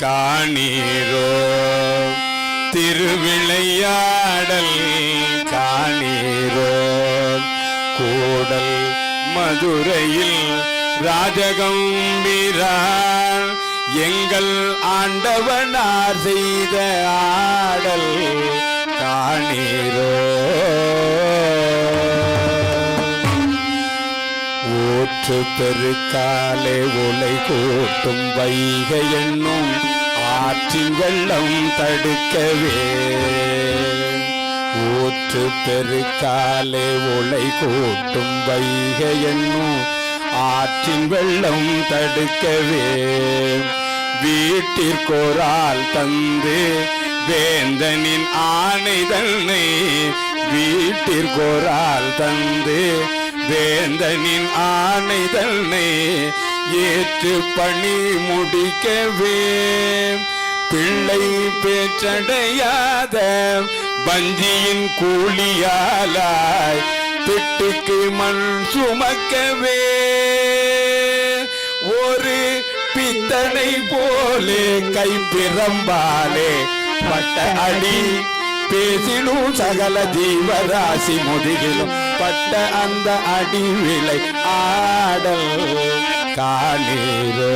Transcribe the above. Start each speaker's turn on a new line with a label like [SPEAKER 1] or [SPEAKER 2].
[SPEAKER 1] காணீரோ திருவிளையாடல் காணீரோ கூடல் மதுரையில் ராஜகம்பீரான் எங்கள் ஆண்டவனார் செய்த ஆடல் காணீரோ ஊற்று பெருக்காலே உலை கூட்டும் வைகை என்னும் ஆற்றின் வெள்ளம் தடுக்கவே ஊற்று பெருக்காலே உலை கூட்டும் வைகை என்னும் ஆற்றின் வெள்ளம் தடுக்கவே வீட்டிற்கோரால் தந்து வேந்தனின் ஆணைதனை வீட்டிற்கோரால் தந்து வேந்தனின் ஆணைதனை ஏற்று பணி முடிக்கவே பிள்ளை பேச்சடையாத பஞ்சியின் கூலியாலாய் திட்டுக்கு மண் சுமக்கவே ஒரு பித்தனை போலே கைப்பிரம்பாலே பட்ட அடி பேசிலும் சகல ஜீவராசி முதுகிலும் பட்ட அந்த அடி விலை ஆடல் காணீரோ